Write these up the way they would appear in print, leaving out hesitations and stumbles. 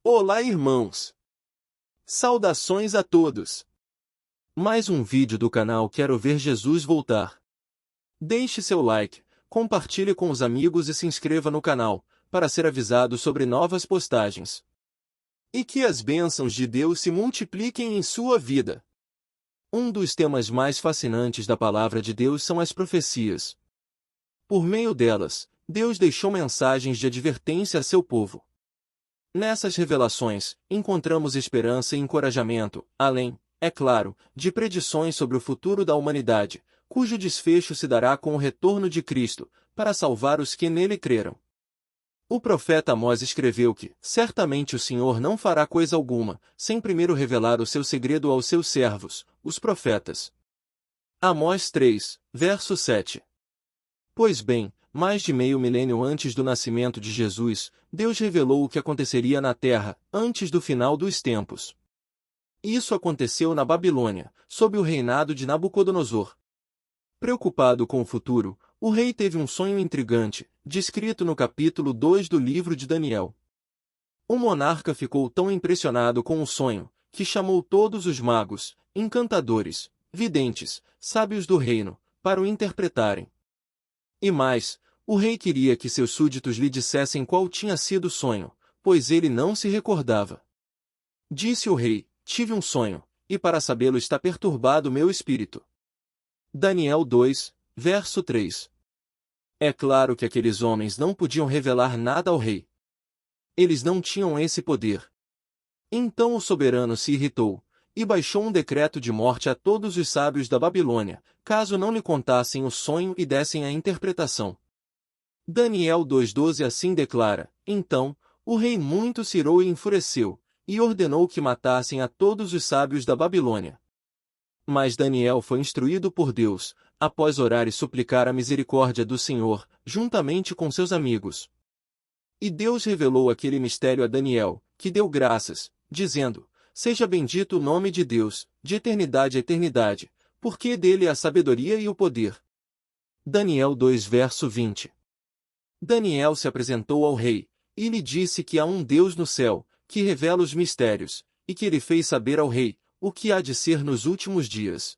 Olá, irmãos! Saudações a todos! Mais um vídeo do canal Quero Ver Jesus Voltar. Deixe seu like, compartilhe com os amigos e se inscreva no canal, para ser avisado sobre novas postagens. E que as bênçãos de Deus se multipliquem em sua vida. Um dos temas mais fascinantes da palavra de Deus são as profecias. Por meio delas, Deus deixou mensagens de advertência a seu povo. Nessas revelações, encontramos esperança e encorajamento, além, é claro, de predições sobre o futuro da humanidade, cujo desfecho se dará com o retorno de Cristo, para salvar os que nele creram. O profeta Amós escreveu que, certamente o Senhor não fará coisa alguma, sem primeiro revelar o seu segredo aos seus servos, os profetas. Amós 3, verso 7. Pois bem, mais de meio milênio antes do nascimento de Jesus, Deus revelou o que aconteceria na terra, antes do final dos tempos. Isso aconteceu na Babilônia, sob o reinado de Nabucodonosor. Preocupado com o futuro, o rei teve um sonho intrigante, descrito no capítulo 2 do livro de Daniel. O monarca ficou tão impressionado com o sonho, que chamou todos os magos, encantadores, videntes, sábios do reino, para o interpretarem. E mais, o rei queria que seus súditos lhe dissessem qual tinha sido o sonho, pois ele não se recordava. Disse o rei: tive um sonho, e para sabê-lo está perturbado meu espírito. Daniel 2, verso 3. É claro que aqueles homens não podiam revelar nada ao rei. Eles não tinham esse poder. Então o soberano se irritou, e baixou um decreto de morte a todos os sábios da Babilônia, caso não lhe contassem o sonho e dessem a interpretação. Daniel 2,12 assim declara: então, o rei muito se irou e enfureceu, e ordenou que matassem a todos os sábios da Babilônia. Mas Daniel foi instruído por Deus, após orar e suplicar a misericórdia do Senhor, juntamente com seus amigos. E Deus revelou aquele mistério a Daniel, que deu graças, dizendo: seja bendito o nome de Deus, de eternidade a eternidade, porque dele é a sabedoria e o poder. Daniel 2 verso 20. Daniel se apresentou ao rei, e lhe disse que há um Deus no céu, que revela os mistérios, e que ele fez saber ao rei, o que há de ser nos últimos dias.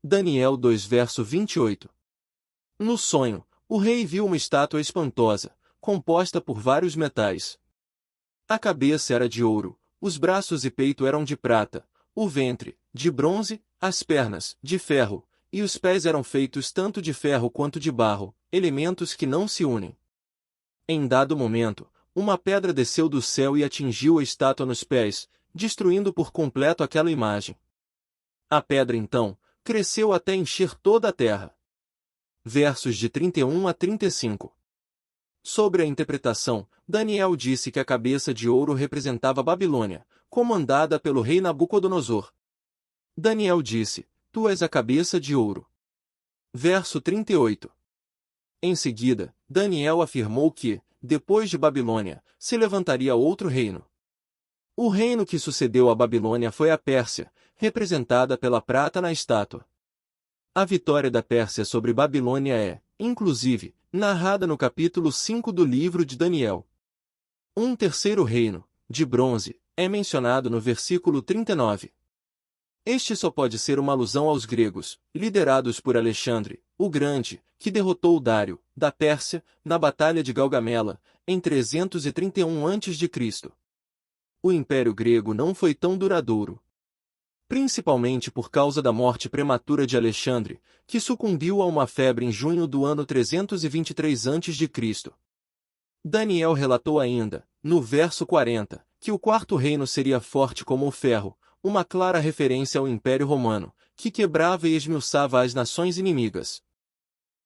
Daniel 2 verso 28. No sonho, o rei viu uma estátua espantosa, composta por vários metais. A cabeça era de ouro, os braços e peito eram de prata, o ventre, de bronze, as pernas, de ferro, e os pés eram feitos tanto de ferro quanto de barro, elementos que não se unem. Em dado momento, uma pedra desceu do céu e atingiu a estátua nos pés, destruindo por completo aquela imagem. A pedra então, cresceu até encher toda a terra. Versos de 31 a 35. Sobre a interpretação, Daniel disse que a cabeça de ouro representava a Babilônia, comandada pelo rei Nabucodonosor. Daniel disse: tu és a cabeça de ouro. Verso 38. Em seguida, Daniel afirmou que, depois de Babilônia, se levantaria outro reino. O reino que sucedeu a Babilônia foi a Pérsia, representada pela prata na estátua. A vitória da Pérsia sobre Babilônia é, inclusive, narrada no capítulo 5 do livro de Daniel. Um terceiro reino, de bronze, é mencionado no versículo 39. Este só pode ser uma alusão aos gregos, liderados por Alexandre, o Grande, que derrotou Dário, da Pérsia, na Batalha de Gaugamela, em 331 a.C. O Império Grego não foi tão duradouro. Principalmente por causa da morte prematura de Alexandre, que sucumbiu a uma febre em junho do ano 323 a.C. Daniel relatou ainda, no verso 40, que o quarto reino seria forte como o ferro, uma clara referência ao Império Romano, que quebrava e esmiuçava as nações inimigas.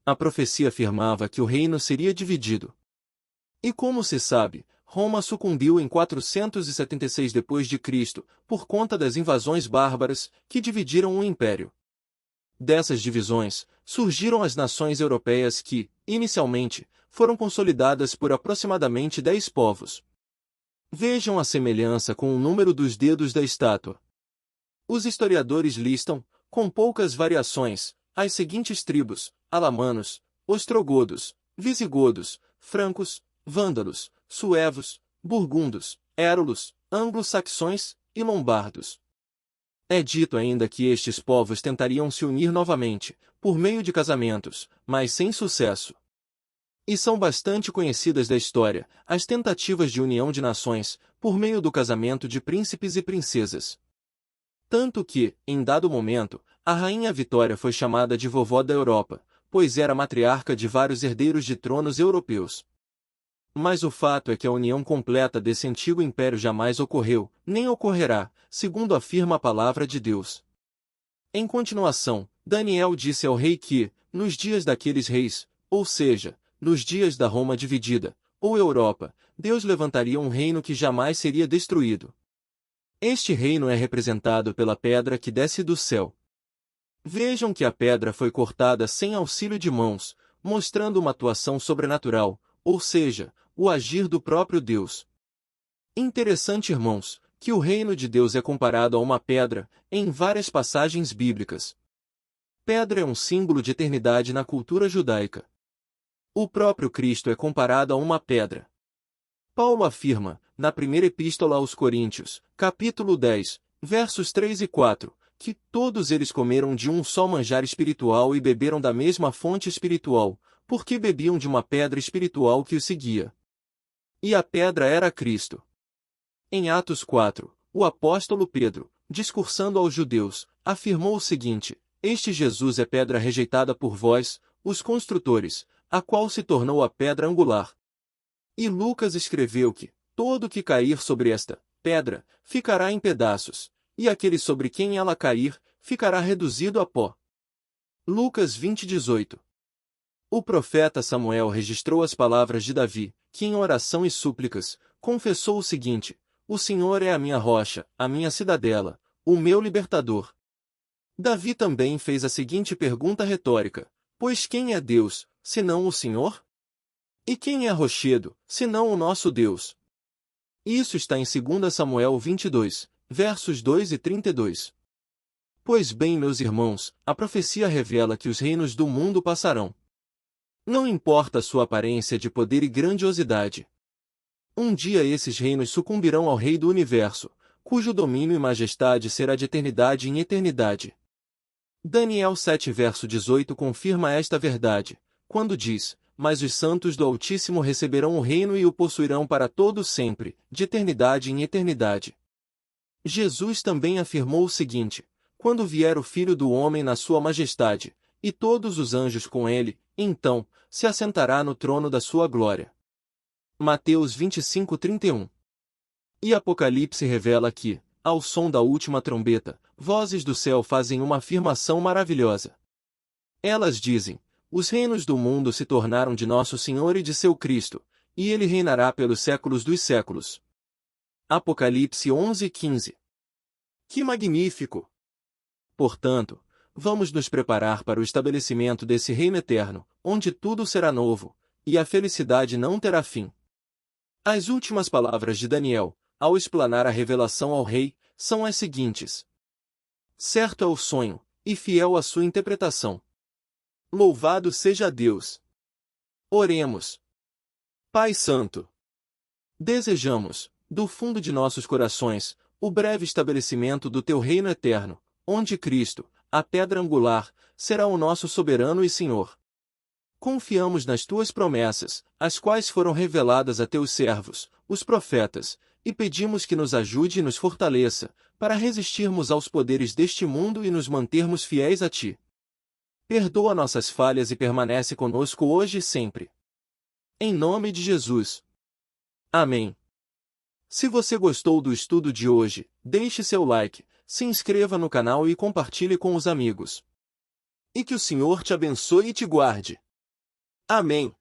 A profecia afirmava que o reino seria dividido. E como se sabe, Roma sucumbiu em 476 d.C., por conta das invasões bárbaras, que dividiram o império. Dessas divisões, surgiram as nações europeias que, inicialmente, foram consolidadas por aproximadamente 10 povos. Vejam a semelhança com o número dos dedos da estátua. Os historiadores listam, com poucas variações, as seguintes tribos: alamanos, ostrogodos, visigodos, francos, vândalos, suevos, burgundos, érulos, anglo-saxões e lombardos. É dito ainda que estes povos tentariam se unir novamente, por meio de casamentos, mas sem sucesso. E são bastante conhecidas da história as tentativas de união de nações, por meio do casamento de príncipes e princesas. Tanto que, em dado momento, a rainha Vitória foi chamada de vovó da Europa, pois era matriarca de vários herdeiros de tronos europeus. Mas o fato é que a união completa desse antigo império jamais ocorreu, nem ocorrerá, segundo afirma a palavra de Deus. Em continuação, Daniel disse ao rei que, nos dias daqueles reis, ou seja, nos dias da Roma dividida, ou Europa, Deus levantaria um reino que jamais seria destruído. Este reino é representado pela pedra que desce do céu. Vejam que a pedra foi cortada sem auxílio de mãos, mostrando uma atuação sobrenatural, ou seja, o agir do próprio Deus. Interessante, irmãos, que o reino de Deus é comparado a uma pedra, em várias passagens bíblicas. Pedra é um símbolo de eternidade na cultura judaica. O próprio Cristo é comparado a uma pedra. Paulo afirma, na primeira epístola aos Coríntios, capítulo 10, versos 3 e 4, que todos eles comeram de um só manjar espiritual e beberam da mesma fonte espiritual, porque bebiam de uma pedra espiritual que os seguia. E a pedra era Cristo. Em Atos 4, o apóstolo Pedro, discursando aos judeus, afirmou o seguinte: Este Jesus é pedra rejeitada por vós, os construtores, a qual se tornou a pedra angular. E Lucas escreveu que todo que cair sobre esta pedra ficará em pedaços, e aquele sobre quem ela cair ficará reduzido a pó. Lucas 20:18. O profeta Samuel registrou as palavras de Davi, que em oração e súplicas, confessou o seguinte: O Senhor é a minha rocha, a minha cidadela, o meu libertador. Davi também fez a seguinte pergunta retórica: Pois quem é Deus, senão o Senhor? E quem é rochedo, senão o nosso Deus? Isso está em 2 Samuel 22, versos 2 e 32. Pois bem, meus irmãos, a profecia revela que os reinos do mundo passarão. Não importa a sua aparência de poder e grandiosidade. Um dia esses reinos sucumbirão ao Rei do Universo, cujo domínio e majestade será de eternidade em eternidade. Daniel 7 verso 18 confirma esta verdade, quando diz: Mas os santos do Altíssimo receberão o reino e o possuirão para todo sempre, de eternidade em eternidade. Jesus também afirmou o seguinte: Quando vier o Filho do Homem na sua majestade, e todos os anjos com ele, então, se assentará no trono da sua glória. Mateus 25:31. E Apocalipse revela que, ao som da última trombeta, vozes do céu fazem uma afirmação maravilhosa. Elas dizem: Os reinos do mundo se tornaram de nosso Senhor e de seu Cristo, e ele reinará pelos séculos dos séculos. Apocalipse 11:15. Que magnífico! Portanto, vamos nos preparar para o estabelecimento desse reino eterno, onde tudo será novo, e a felicidade não terá fim. As últimas palavras de Daniel, ao explanar a revelação ao rei, são as seguintes: Certo é o sonho, e fiel a sua interpretação. Louvado seja Deus! Oremos. Pai Santo, desejamos, do fundo de nossos corações, o breve estabelecimento do teu reino eterno, onde Cristo, a pedra angular, será o nosso soberano e Senhor. Confiamos nas tuas promessas, as quais foram reveladas a teus servos, os profetas, e pedimos que nos ajude e nos fortaleça, para resistirmos aos poderes deste mundo e nos mantermos fiéis a ti. Perdoa nossas falhas e permanece conosco hoje e sempre. Em nome de Jesus. Amém. Se você gostou do estudo de hoje, deixe seu like, se inscreva no canal e compartilhe com os amigos. E que o Senhor te abençoe e te guarde. Amém.